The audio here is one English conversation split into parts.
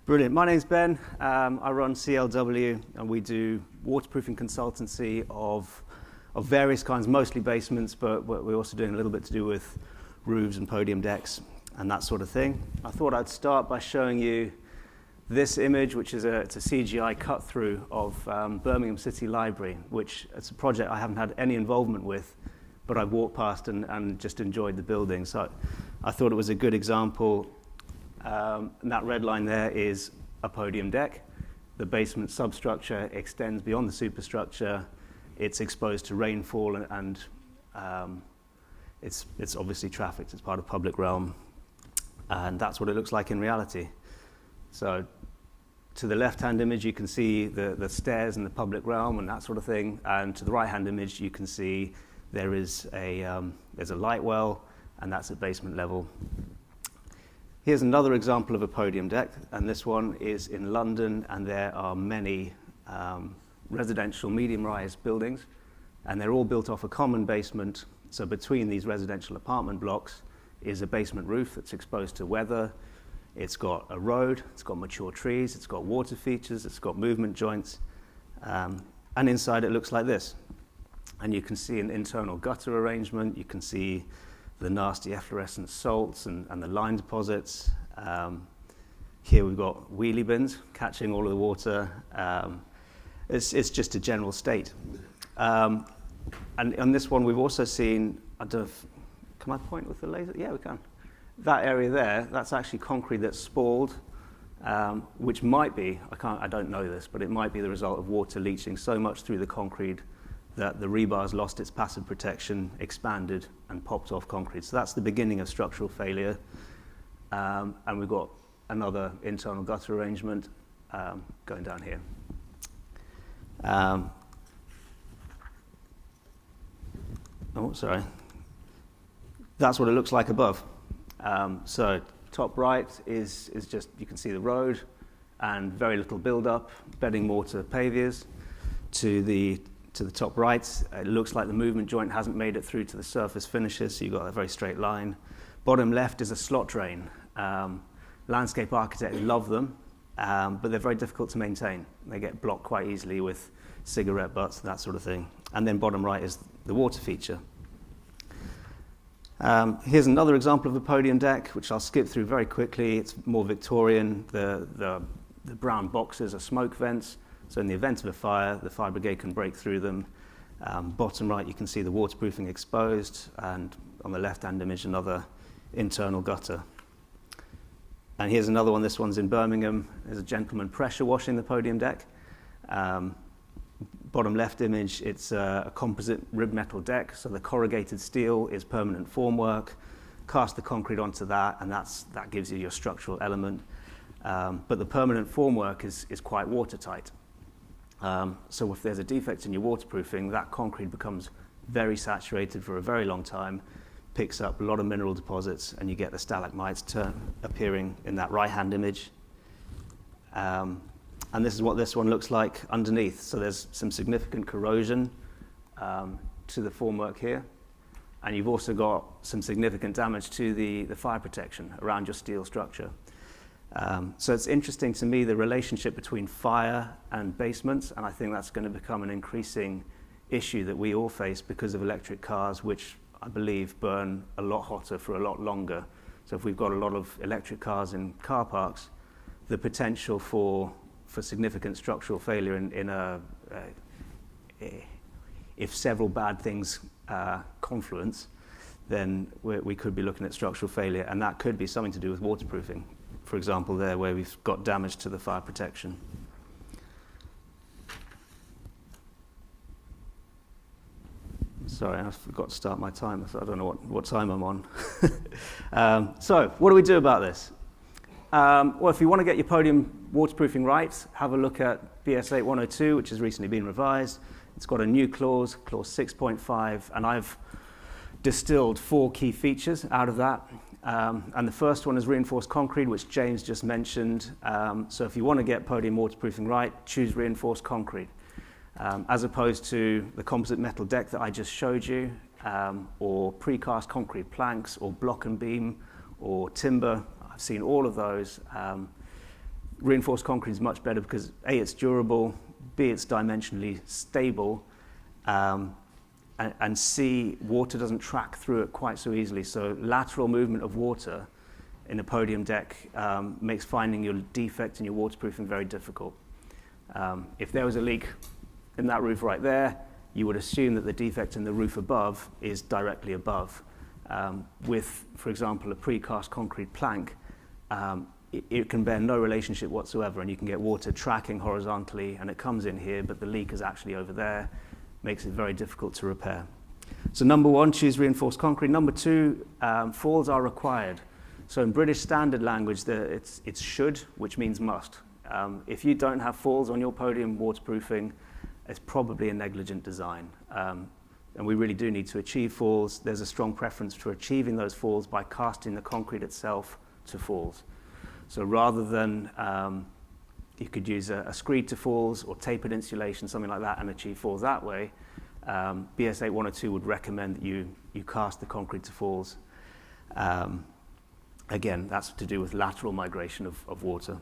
Brilliant. My name's Ben. I run CLW, and we do waterproofing consultancy of various kinds, mostly basements, but we're also doing a little bit to do with roofs and podium decks and that sort of thing. I thought I'd start by showing you this image, which is it's a CGI cut-through of Birmingham City Library, which it's a project I haven't had any involvement with, but I've walked past and just enjoyed the building. So I thought it was a good example. And that red line there is a podium deck. The basement substructure extends beyond the superstructure. It's exposed to rainfall and it's obviously trafficked. It's part of public realm. And that's what it looks like in reality. So to the left-hand image, you can see the stairs in the public realm and that sort of thing. And to the right-hand image, you can see there's a light well, and that's at basement level. Here's another example of a podium deck, and this one is in London, and there are many residential medium-rise buildings, and they're all built off a common basement. So between these residential apartment blocks is a basement roof that's exposed to weather. It's got a road, it's got mature trees, it's got water features, it's got movement joints, and inside it looks like this. And you can see an internal gutter arrangement, you can see the nasty efflorescent salts and the lime deposits. Here we've got wheelie bins catching all of the water. It's just a general state. And on this one we've also seen, can I point with the laser? Yeah, we can. That area there, that's actually concrete that's spalled, which might be, I don't know this, but it might be the result of water leaching so much through the concrete that the rebar's lost its passive protection, expanded, and popped off concrete. So that's the beginning of structural failure. And we've got another internal gutter arrangement going down here. Oh, sorry. That's what it looks like above. So top right is just, you can see the road and very little build-up, bedding mortar paviers. To the top right, it looks like the movement joint hasn't made it through to the surface finishes, so you've got a very straight line. Bottom left is a slot drain. Landscape architects love them, but they're very difficult to maintain. They get blocked quite easily with cigarette butts, that sort of thing. And then bottom right is the water feature. Here's another example of a podium deck, which I'll skip through very quickly. It's more Victorian. The brown boxes are smoke vents. So in the event of a fire, the fire brigade can break through them. Bottom right, you can see the waterproofing exposed, and on the left-hand image, another internal gutter. And here's another one. This one's in Birmingham. There's a gentleman pressure washing the podium deck. Bottom left image, it's a composite rib metal deck, so the corrugated steel is permanent formwork. Cast the concrete onto that, and that gives you your structural element. But the permanent formwork is quite watertight. So if there's a defect in your waterproofing, that concrete becomes very saturated for a very long time, picks up a lot of mineral deposits, and you get the stalagmites appearing in that right-hand image. And this is what this one looks like underneath. So there's some significant corrosion to the formwork here. And you've also got some significant damage to the fire protection around your steel structure. So it's interesting to me, the relationship between fire and basements, and I think that's going to become an increasing issue that we all face because of electric cars, which I believe burn a lot hotter for a lot longer. So if we've got a lot of electric cars in car parks, the potential for significant structural failure if several bad things confluence, then we could be looking at structural failure, and that could be something to do with waterproofing. For example, there where we've got damage to the fire protection. Sorry, I forgot to start my timer, so I don't know what time I'm on. So, what do we do about this? Well, if you want to get your podium waterproofing right, have a look at BS 8102, which has recently been revised. It's got a new clause 6.5, and I've distilled 4 key features out of that. And the first one is reinforced concrete, which James just mentioned. So if you want to get podium waterproofing right, choose reinforced concrete. As opposed to the composite metal deck that I just showed you, or precast concrete planks, or block and beam, or timber. I've seen all of those. Reinforced concrete is much better because A, it's durable, B, it's dimensionally stable, and C, water doesn't track through it quite so easily. So lateral movement of water in a podium deck makes finding your defect in your waterproofing very difficult. If there was a leak in that roof right there, you would assume that the defect in the roof above is directly above. With, for example, a precast concrete plank, it can bear no relationship whatsoever, and you can get water tracking horizontally, and it comes in here, but the leak is actually over there. Makes it very difficult to repair. So number one, choose reinforced concrete. Number two, falls are required. So in British standard language, it's should, which means must. If you don't have falls on your podium waterproofing, it's probably a negligent design. And we really do need to achieve falls. There's a strong preference for achieving those falls by casting the concrete itself to falls. So rather than, you could use a screed to falls or tapered insulation, something like that, and achieve falls that way. BS 8102 would recommend that you cast the concrete to falls. Again, that's to do with lateral migration of water.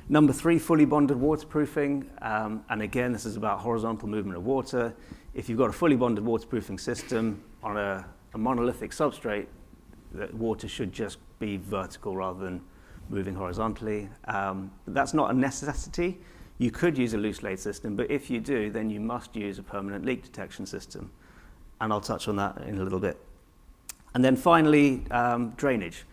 Number three, fully bonded waterproofing. And again, this is about horizontal movement of water. If you've got a fully bonded waterproofing system on a monolithic substrate, the water should just be vertical rather than moving horizontally. That's not a necessity. You could use a loose laid system, but if you do, then you must use a permanent leak detection system. And I'll touch on that in a little bit. And then finally, drainage.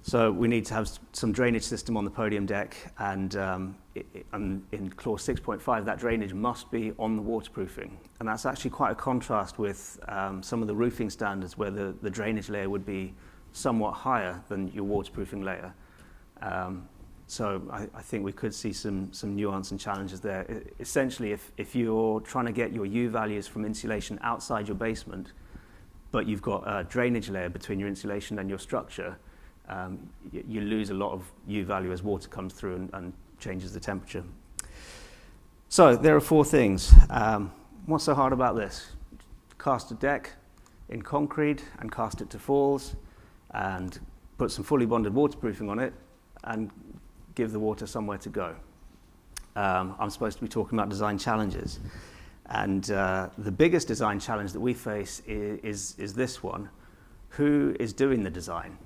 So we need to have some drainage system on the podium deck, and in clause 6.5, that drainage must be on the waterproofing. And that's actually quite a contrast with some of the roofing standards where the drainage layer would be somewhat higher than your waterproofing layer. So I think we could see some nuance and challenges there. Essentially, if you're trying to get your U values from insulation outside your basement, but you've got a drainage layer between your insulation and your structure, you lose a lot of U value as water comes through and changes the temperature. So there are four things. What's so hard about this? Cast a deck in concrete and cast it to falls, and put some fully bonded waterproofing on it, and give the water somewhere to go. I'm supposed to be talking about design challenges. And the biggest design challenge that we face is this one. Who is doing the design?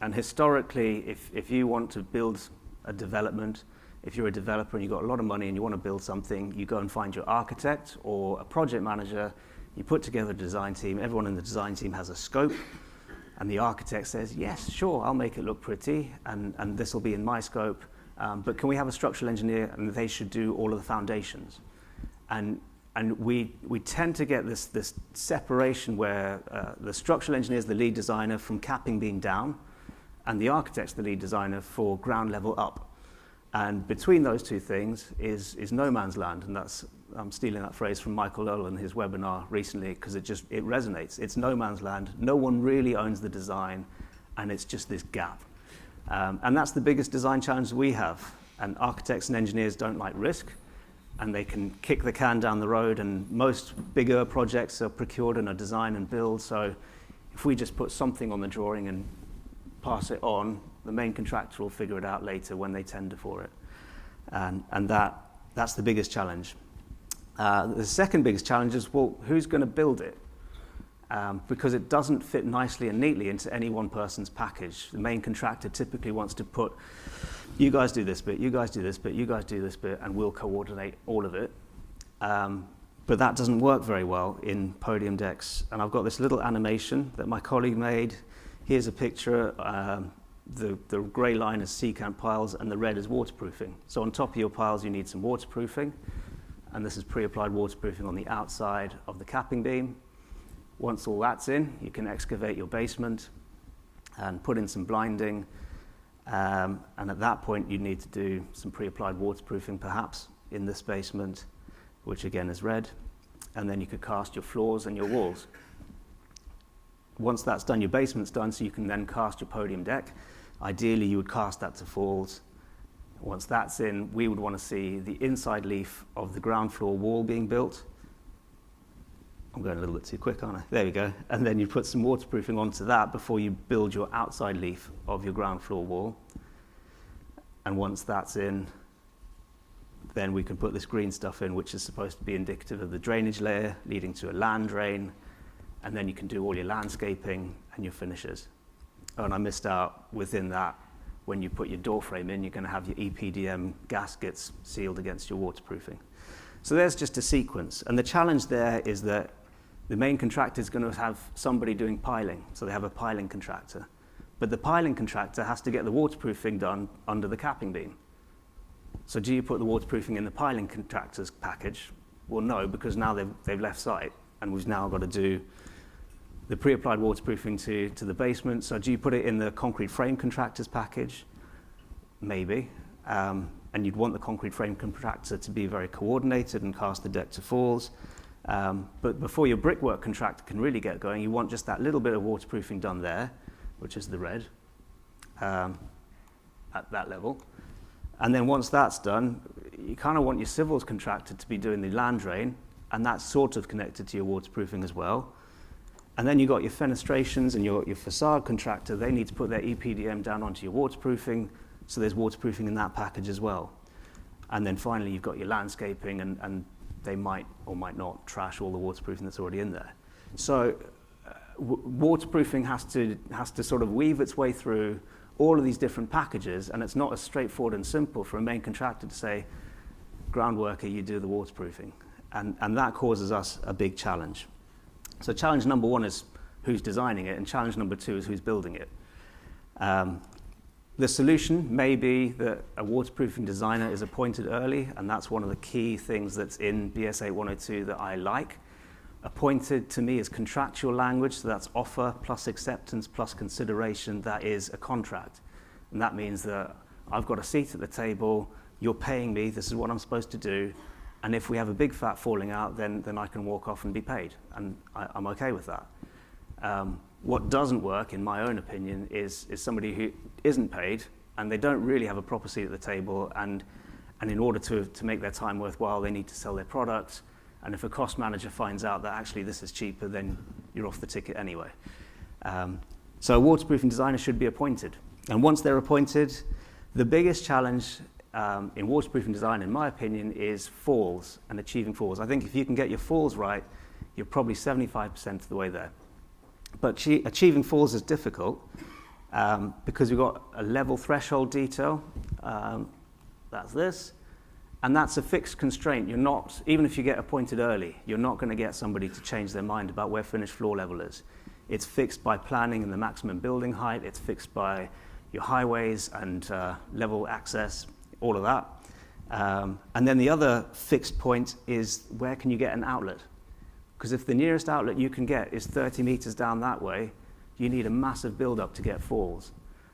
And historically, if you want to build a development, if you're a developer and you've got a lot of money and you want to build something, you go and find your architect or a project manager, you put together a design team, everyone in the design team has a scope, and the architect says, yes, sure, I'll make it look pretty, and this will be in my scope, but can we have a structural engineer, and they should do all of the foundations. And we tend to get this separation where the structural engineer is the lead designer from capping being down, and the architect's the lead designer for ground level up. And between those two things is no man's land, and I'm stealing that phrase from Michael Lowell in his webinar recently because it resonates. It's no man's land. No one really owns the design, and it's just this gap. And that's the biggest design challenge we have. And architects and engineers don't like risk, and they can kick the can down the road, and most bigger projects are procured and are design and build. So if we just put something on the drawing and pass it on, the main contractor will figure it out later when they tender for it. And that's the biggest challenge. The second biggest challenge is, well, who's going to build it? Because it doesn't fit nicely and neatly into any one person's package. The main contractor typically wants to put, you guys do this bit, you guys do this bit, you guys do this bit, and we'll coordinate all of it. But that doesn't work very well in podium decks. And I've got this little animation that my colleague made. Here's a picture. The grey line is secant piles, and the red is waterproofing. So on top of your piles, you need some waterproofing. And this is pre-applied waterproofing on the outside of the capping beam. Once all that's in, you can excavate your basement and put in some blinding. And at that point, you need to do some pre-applied waterproofing, perhaps, in this basement, which again is red. And then you could cast your floors and your walls. Once that's done, your basement's done, so you can then cast your podium deck. Ideally, you would cast that to falls. Once that's in, we would want to see the inside leaf of the ground floor wall being built. I'm going a little bit too quick, aren't I? There we go. And then you put some waterproofing onto that before you build your outside leaf of your ground floor wall. And once that's in, then we can put this green stuff in, which is supposed to be indicative of the drainage layer leading to a land drain. And then you can do all your landscaping and your finishes. Oh, and I missed out within that, when you put your door frame in, you're going to have your EPDM gaskets sealed against your waterproofing. So there's just a sequence. And the challenge there is that the main contractor is going to have somebody doing piling. So they have a piling contractor. But the piling contractor has to get the waterproofing done under the capping beam. So do you put the waterproofing in the piling contractor's package? Well, no, because now they've left site, and we've now got to do the pre-applied waterproofing to the basement. So do you put it in the concrete frame contractor's package? Maybe. And you'd want the concrete frame contractor to be very coordinated and cast the deck to falls. But before your brickwork contractor can really get going, you want just that little bit of waterproofing done there, which is the red, at that level. And then once that's done, you kind of want your civils contractor to be doing the land drain, and that's sort of connected to your waterproofing as well. And then you've got your fenestrations and your facade contractor. They need to put their EPDM down onto your waterproofing, so there's waterproofing in that package as well. And then finally, you've got your landscaping, and they might or might not trash all the waterproofing that's already in there. So waterproofing has to sort of weave its way through all of these different packages, and it's not as straightforward and simple for a main contractor to say, ground worker, you do the waterproofing. And that causes us a big challenge. So challenge number one is who's designing it, and challenge number two is who's building it. The solution may be that a waterproofing designer is appointed early, and that's one of the key things that's in BS 8102 that I like. Appointed to me is contractual language, so that's offer plus acceptance plus consideration. That is a contract. And that means that I've got a seat at the table, you're paying me, this is what I'm supposed to do, and if we have a big fat falling out, then I can walk off and be paid, and I'm okay with that. What doesn't work, in my own opinion, is somebody who isn't paid, and they don't really have a proper seat at the table, and in order to make their time worthwhile, they need to sell their product. And if a cost manager finds out that actually this is cheaper, then you're off the ticket anyway. So a waterproofing designer should be appointed. And once they're appointed, the biggest challenge in waterproofing design, in my opinion, is falls and achieving falls. I think if you can get your falls right, you're probably 75% of the way there. But achieving falls is difficult because we've got a level threshold detail. That's this. And that's a fixed constraint. You're not, even if you get appointed early, you're not going to get somebody to change their mind about where finished floor level is. It's fixed by planning and the maximum building height. It's fixed by your highways and level access, all of that. And then the other fixed point is where can you get an outlet? Because if the nearest outlet you can get is 30 meters down that way, you need a massive build-up to get falls.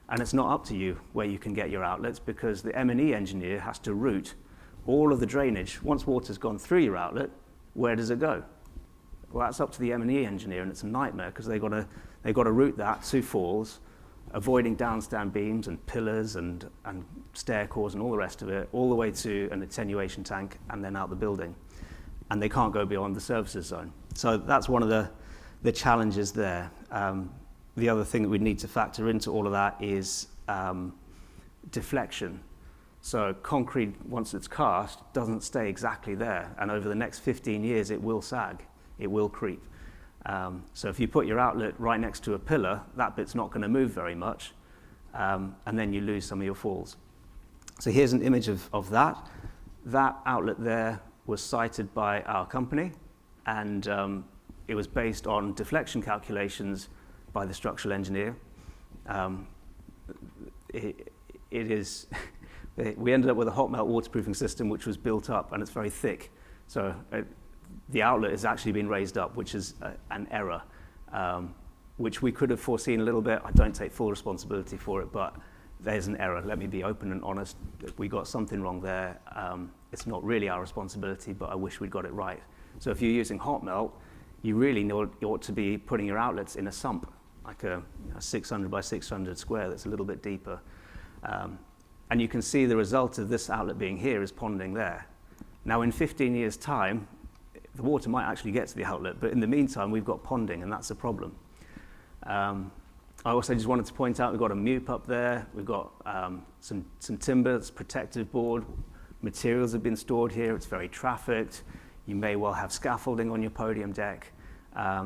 And it's not up to you where you can get your outlets, because the M&E engineer has to route all of the drainage. Once water's gone through your outlet, where does it go? Well, that's up to the M&E engineer, and it's a nightmare because they've got to route that to falls, avoiding downstand beams and pillars and stair cores and all the rest of it, all the way to an attenuation tank and then out the building. And they can't go beyond the services zone. So that's one of the challenges there. The other thing that we need to factor into all of that is deflection. So concrete, once it's cast, doesn't stay exactly there. And over the next 15 years, it will sag. It will creep. So if you put your outlet right next to a pillar, that bit's not going to move very much. And then you lose some of your falls. So here's an image of that. That outlet there was cited by our company. And it was based on deflection calculations by the structural engineer. We ended up with a hot melt waterproofing system which was built up, and it's very thick. So the outlet has actually been raised up, which is an error, which we could have foreseen a little bit. I don't take full responsibility for it, but there's an error. Let me be open and honest. We got something wrong there. It's not really our responsibility, but I wish we'd got it right. So if you're using hot melt, you really ought to be putting your outlets in a sump, like a 600 by 600 square that's a little bit deeper. And you can see the result of this outlet being here is ponding there. Now in 15 years' time, the water might actually get to the outlet, but in the meantime, we've got ponding, and that's a problem. I also just wanted to point out we've got a MUP up there. We've got some timber, it's protective board. Materials have been stored here. It's very trafficked. You may well have scaffolding on your podium deck.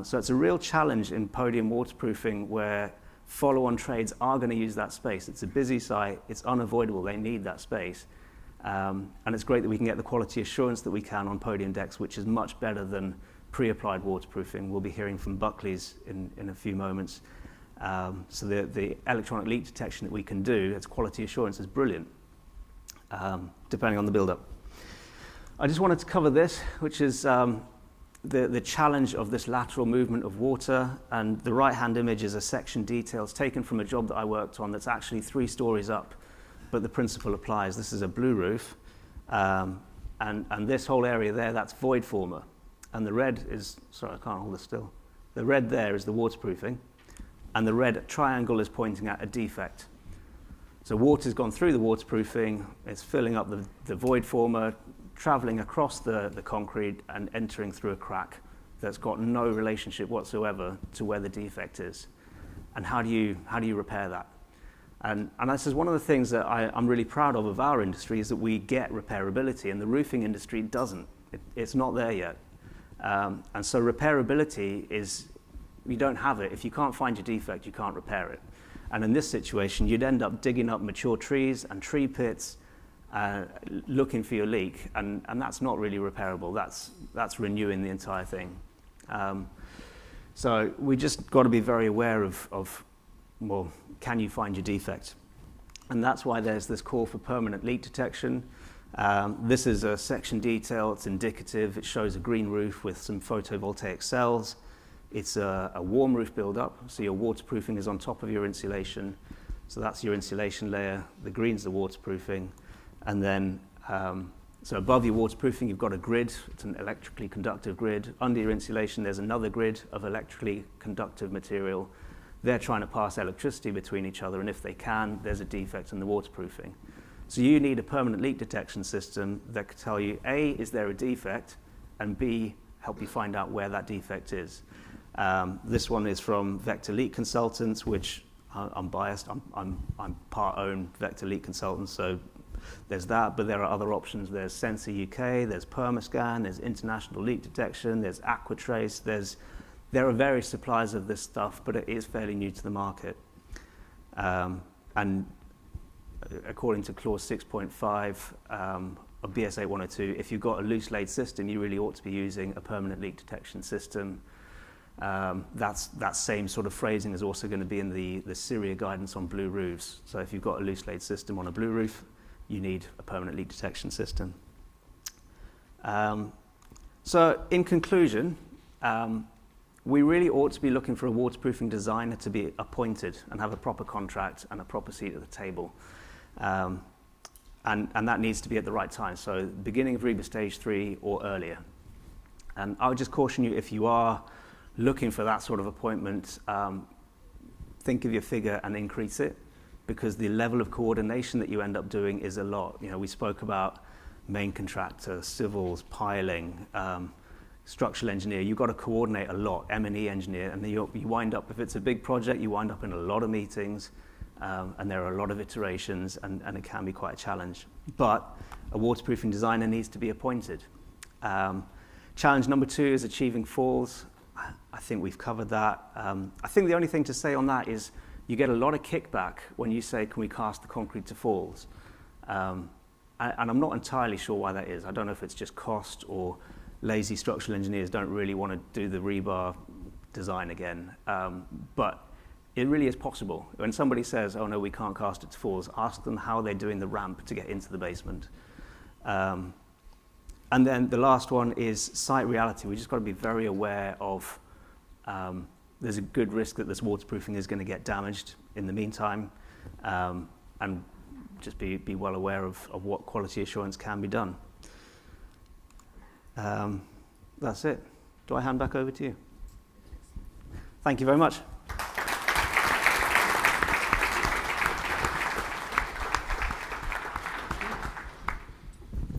So it's a real challenge in podium waterproofing where follow-on trades are going to use that space. It's a busy site. It's unavoidable. They need that space. And it's great that we can get the quality assurance that we can on podium decks, which is much better than pre-applied waterproofing. We'll be hearing from Buckley's in a few moments. So the electronic leak detection that we can do, its quality assurance is brilliant, depending on the build-up. I just wanted to cover this, which is the challenge of this lateral movement of water. And the right-hand image is a section details taken from a job that I worked on that's actually 3 stories up, but the principle applies. This is a blue roof, and this whole area there, that's void former. And the red is, sorry, I can't hold this still. The red there is the waterproofing, and the red triangle is pointing at a defect. So water's gone through the waterproofing, it's filling up the void former, traveling across the concrete and entering through a crack that's got no relationship whatsoever to where the defect is. And how do you repair that? And this is one of the things that I'm really proud of our industry, is that we get repairability, and the roofing industry doesn't. It's not there yet. And so repairability is, you don't have it. If you can't find your defect, you can't repair it. And in this situation, you'd end up digging up mature trees and tree pits, looking for your leak, and that's not really repairable. That's renewing the entire thing. So we just got to be very aware of, well, can you find your defect? And that's why there's this call for permanent leak detection. This is a section detail. It's indicative. It shows a green roof with some photovoltaic cells. It's a warm roof build-up, so your waterproofing is on top of your insulation. So that's your insulation layer. The green's the waterproofing. And then, so above your waterproofing, you've got a grid. It's an electrically conductive grid. Under your insulation, there's another grid of electrically conductive material. They're trying to pass electricity between each other, and if they can, there's a defect in the waterproofing. So you need a permanent leak detection system that could tell you, A, is there a defect, and B, help you find out where that defect is. This one is from Vector Leak Consultants, which I'm biased. I'm part-owned Vector Leak Consultants, so there's that, but there are other options. There's Sensor UK, there's Permascan, there's International Leak Detection, there's Aquatrace, there are various suppliers of this stuff, but it is fairly new to the market. And according to clause 6.5 of BS 8102, if you've got a loose laid system, you really ought to be using a permanent leak detection system. That same sort of phrasing is also going to be in the Syria guidance on blue roofs. So if you've got a loose laid system on a blue roof, you need a permanent leak detection system. So in conclusion, we really ought to be looking for a waterproofing designer to be appointed and have a proper contract and a proper seat at the table. And that needs to be at the right time, so beginning of REBA Stage 3 or earlier. And I would just caution you, if you are looking for that sort of appointment, think of your figure and increase it, because the level of coordination that you end up doing is a lot. You know, we spoke about main contractor, civils, piling, structural engineer. You've got to coordinate a lot, M&E engineer, and then you wind up, if it's a big project, you wind up in a lot of meetings, and there are a lot of iterations, and it can be quite a challenge. But a waterproofing designer needs to be appointed. Challenge number 2 is achieving falls. I think we've covered that. I think the only thing to say on that is you get a lot of kickback when you say, can we cast the concrete to falls? And I'm not entirely sure why that is. I don't know if it's just cost or lazy structural engineers don't really want to do the rebar design again. But it really is possible. When somebody says, oh no, we can't cast it to falls, ask them how they're doing the ramp to get into the basement. And then the last one is site reality. We just got to be very aware of there's a good risk that this waterproofing is going to get damaged in the meantime, and just be well aware of what quality assurance can be done. That's it. Do I hand back over to you? Thank you very much.